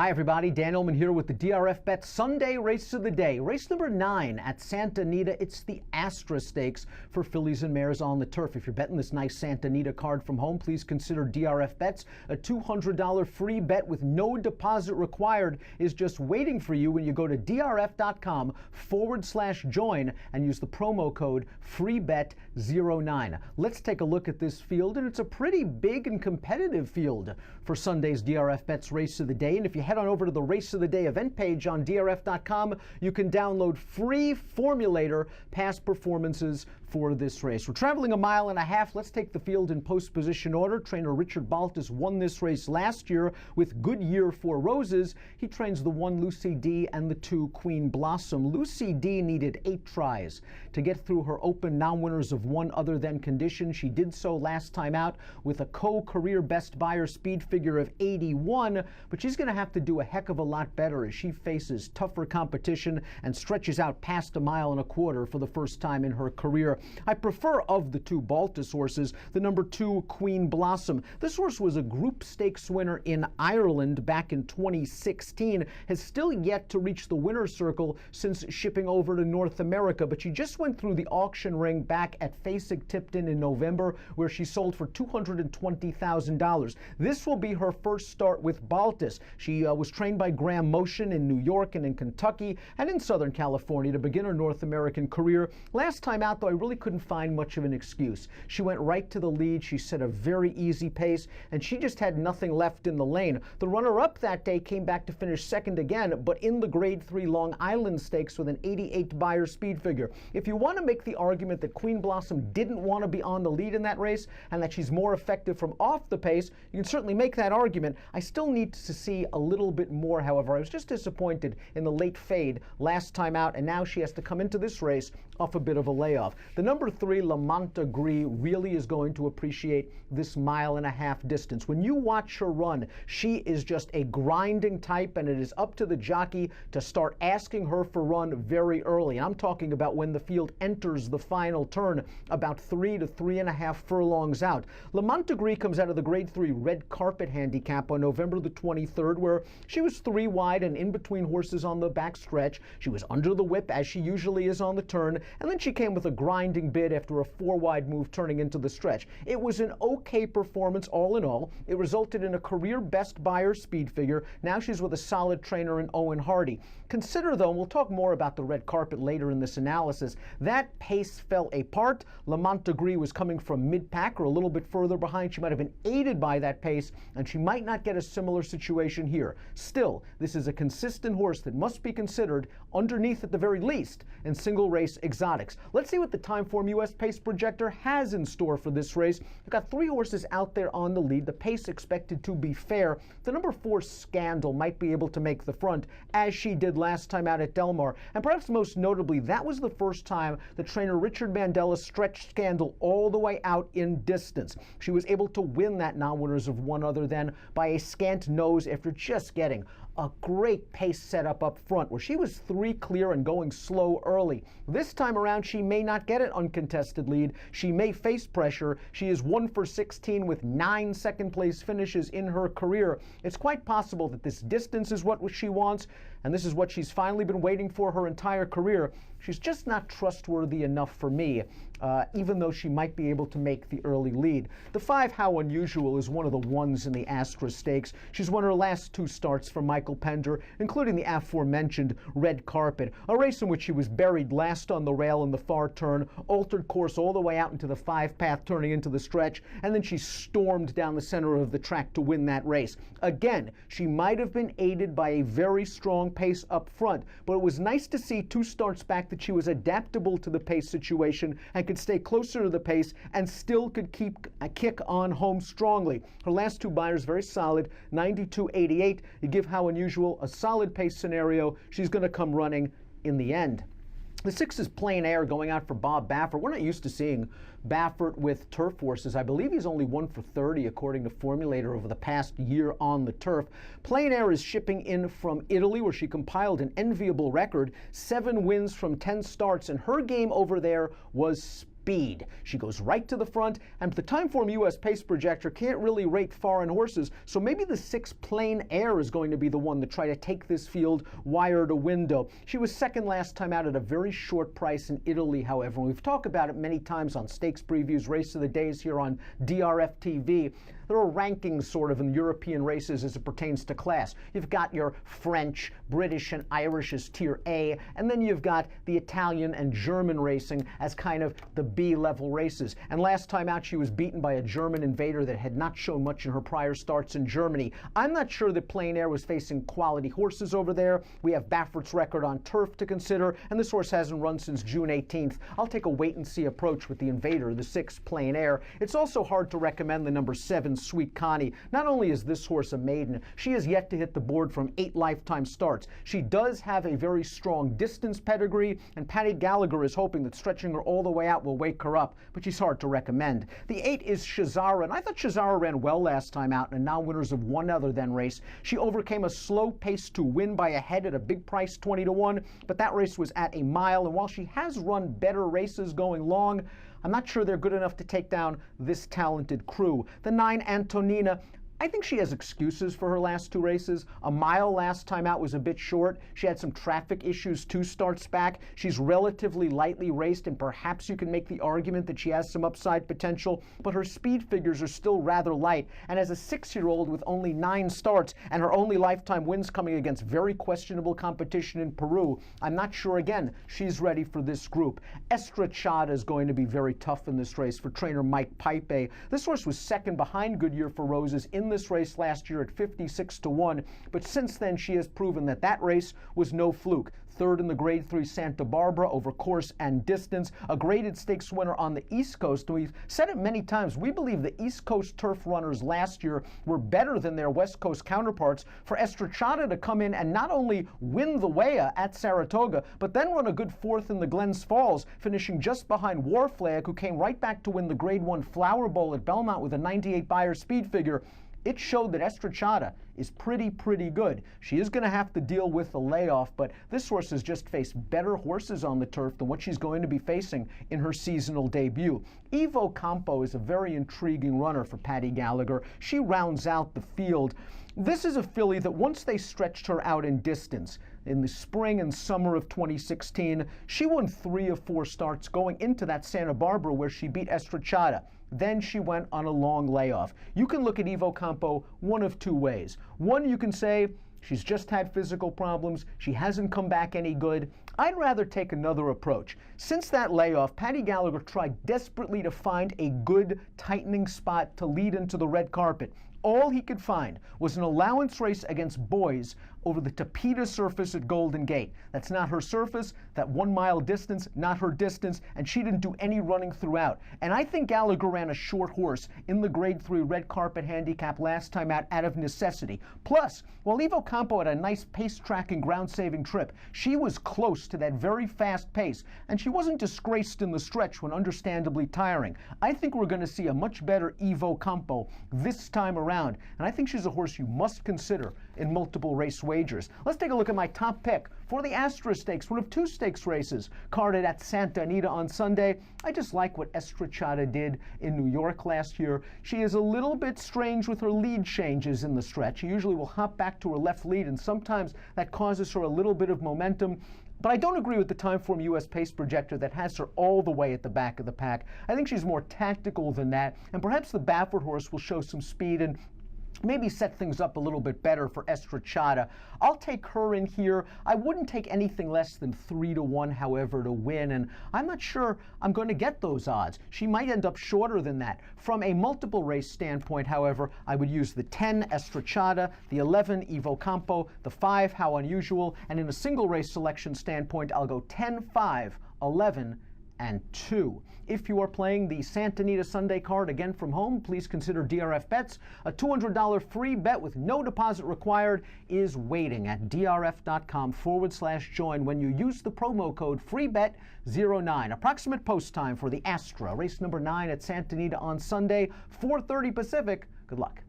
Hi everybody, Dan Illman here with the DRF Bet Sunday Race of the Day. Race number 9 at Santa Anita. It's the Astra Stakes for fillies and mares on the turf. If you're betting this nice Santa Anita card from home, please consider DRF Bets. A $200 free bet with no deposit required is just waiting for you when you go to drf.com/join and use the promo code FREEBET09. Let's take a look at this field, and it's a pretty big and competitive field for Sunday's DRF Bets Race of the Day. And if you head on over to the Race of the Day event page on drf.com, you can download free formulator past performances for this race. We're traveling 1.5 miles. Let's take the field in post position order. Trainer Richard Baltas won this race last year with Goodyear 4 Roses. He trains the 1 Lucy D and the 2 Queen Blossom. Lucy D needed 8 tries to get through her open non-winners of one other than condition. She did so last time out with a co-career best buyer speed figure of 81, but she's going to have to do a heck of a lot better as she faces tougher competition and stretches out past 1.25 miles for the first time in her career. I prefer, of the 2 Baltas horses, the number 2 Queen Blossom. This horse was a Group Stakes winner in Ireland back in 2016, has still yet to reach the winner's circle since shipping over to North America, but she just went through the auction ring back at Fasig-Tipton in November, where she sold for $220,000. This will be her first start with Baltas. She was trained by Graham Motion in New York and in Kentucky and in Southern California to begin her North American career. Last time out, though, I really couldn't find much of an excuse. She went right to the lead. She set a very easy pace, and she just had nothing left in the lane. The runner-up that day came back to finish second again, but in the Grade 3 Long Island Stakes with an 88 buyer speed figure. If you want to make the argument that Queen Blossom didn't want to be on the lead in that race and that she's more effective from off the pace, you can certainly make that argument. I still need to see a little bit more, however. I was just disappointed in the late fade last time out, and now she has to come into this race off a bit of a layoff. The number 3, Lamont Agree, really is going to appreciate this 1.5 mile distance. When you watch her run, she is just a grinding type, and it is up to the jockey to start asking her for run very early. And I'm talking about when the field enters the final turn, about 3 to 3.5 furlongs out. Lamont Agree comes out of the Grade 3 Red Carpet Handicap on November the 23rd, where she was 3 wide and in between horses on the back stretch. She was under the whip, as she usually is on the turn, and then she came with a grinding bid after a 4 wide move turning into the stretch. It was an okay performance all in all. It resulted in a career best buyer speed figure. Now she's with a solid trainer in Owen Hardy. Consider, though, and we'll talk more about the red carpet later in this analysis, that pace fell apart. Lamont Agree was coming from mid-pack or a little bit further behind. She might have been aided by that pace, and she might not get a similar situation here. Still, this is a consistent horse that must be considered underneath, at the very least, in single race exotics. Let's see what the Timeform US Pace Projector has in store for this race. We've got 3 horses out there on the lead. The pace expected to be fair. The number 4 Scandal might be able to make the front, as she did last time out at Del Mar. And perhaps most notably, that was the first time the trainer Richard Mandela stretched Scandal all the way out in distance. She was able to win that non-winners of one other than by a scant nose after just getting a great pace setup up front, where she was 3 clear and going slow early. This time around, she may not get an uncontested lead. She may face pressure. She is 1 for 16 with 9 second-place finishes in her career. It's quite possible that this distance is what she wants, and this is what she's finally been waiting for her entire career. She's just not trustworthy enough for me, even though she might be able to make the early lead. The 5, How Unusual, is one of the ones in the Astra Stakes. She's won her last 2 starts for Michael Pender, including the aforementioned Red Carpet, a race in which she was buried last on the rail in the far turn, altered course all the way out into the 5-path turning into the stretch, and then she stormed down the center of the track to win that race. Again, she might have been aided by a very strong pace up front, but it was nice to see 2 starts back that she was adaptable to the pace situation and could stay closer to the pace and still could keep a kick on home strongly. Her last 2 buyers very solid, 92.88. You give How Unusual a solid pace scenario, she's going to come running in the end. The 6 is Plain Air, going out for Bob Baffert. We're not used to seeing Baffert with turf horses. I believe he's only 1 for 30, according to Formulator, over the past year on the turf. Plain Air is shipping in from Italy, where she compiled an enviable record, 7 wins from 10 starts, and her game over there was speed. She goes right to the front, and the Timeform US pace projector can't really rate foreign horses, so maybe the 6 Plain Air is going to be the one to try to take this field wire to window. She was second last time out at a very short price in Italy, however. We've talked about it many times on Stakes Previews, Race of the Days here on DRFTV. There are rankings sort of in European races as it pertains to class. You've got your French, British, and Irish as Tier A, and then you've got the Italian and German racing as kind of the B-level races. And last time out, she was beaten by a German invader that had not shown much in her prior starts in Germany. I'm not sure that Plain Air was facing quality horses over there. We have Baffert's record on turf to consider, and this horse hasn't run since June 18th. I'll take a wait-and-see approach with the invader, the 6 Plain Air. It's also hard to recommend the number 7 Sweet Connie. Not only is this horse a maiden, she has yet to hit the board from 8 lifetime starts. She does have a very strong distance pedigree, and Paddy Gallagher is hoping that stretching her all the way out will wake her up, but she's hard to recommend. The 8 is Shazara, and I thought Shazara ran well last time out in a non-winners of one other than race. She overcame a slow pace to win by a head at a big price, 20-1, but that race was at a mile, and while she has run better races going long, I'm not sure they're good enough to take down this talented crew. The 9, Antonina, I think she has excuses for her last 2 races. A mile last time out was a bit short. She had some traffic issues 2 starts back. She's relatively lightly raced, and perhaps you can make the argument that she has some upside potential, but her speed figures are still rather light. And as a 6-year-old with only 9 starts and her only lifetime wins coming against very questionable competition in Peru, I'm not sure, again, she's ready for this group. Estrachada is going to be very tough in this race for trainer Mike Pipe. This horse was second behind Goodyear for Roses in this race last year at 56-1, but since then she has proven that that race was no fluke. Third in the Grade 3 Santa Barbara over course and distance, a graded stakes winner on the East Coast. And we've said it many times, we believe the East Coast turf runners last year were better than their West Coast counterparts. For Estrachada to come in and not only win the Weah at Saratoga, but then run a good 4th in the Glens Falls, finishing just behind Warflag, who came right back to win the Grade 1 Flower Bowl at Belmont with a 98 Beyer speed figure. It showed that Estrachada is pretty good. She is going to have to deal with the layoff, but this horse has just faced better horses on the turf than what she's going to be facing in her seasonal debut. Evo Campo is a very intriguing runner for Paddy Gallagher. She rounds out the field. This is a filly that once they stretched her out in distance, in the spring and summer of 2016, she won 3 of 4 starts going into that Santa Barbara where she beat Estrachada. Then she went on a long layoff. You can look at Evo Campo one of 2 ways. One, you can say she's just had physical problems, she hasn't come back any good. I'd rather take another approach. Since that layoff, Paddy Gallagher tried desperately to find a good tightening spot to lead into the red carpet. All he could find was an allowance race against boys over the Tapeta surface at Golden Gate. That's not her surface, that 1 mile distance, not her distance, and she didn't do any running throughout. And I think Gallagher ran a short horse in the Grade 3 red carpet handicap last time out of necessity. Plus, while Evo Campo had a nice pace-tracking, ground-saving trip, she was close to that very fast pace, and she wasn't disgraced in the stretch when understandably tiring. I think we're going to see a much better Evo Campo this time around, and I think she's a horse you must consider in multiple race wagers. Let's take a look at my top pick for the Astra Stakes, one of 2 stakes races carded at Santa Anita on Sunday. I just like what Estrachada did in New York last year. She is a little bit strange with her lead changes in the stretch. She usually will hop back to her left lead, and sometimes that causes her a little bit of momentum. But I don't agree with the Timeform US pace projector that has her all the way at the back of the pack. I think she's more tactical than that, and perhaps the Baffert horse will show some speed and maybe set things up a little bit better for Estrachada. I'll take her in here. I wouldn't take anything less than 3-1, however, to win, and I'm not sure I'm going to get those odds. She might end up shorter than that. From a multiple race standpoint, however, I would use the 10, Estrachada, the 11, Evo Campo, the 5, How Unusual, and in a single race selection standpoint, I'll go 10, 5, 11, and 2. If you are playing the Santa Anita Sunday card again from home, please consider DRF Bets. A $200 free bet with no deposit required is waiting at drf.com/join when you use the promo code FREEBET09. Approximate post time for the Astra, race number 9 at Santa Anita on Sunday, 4:30 Pacific. Good luck.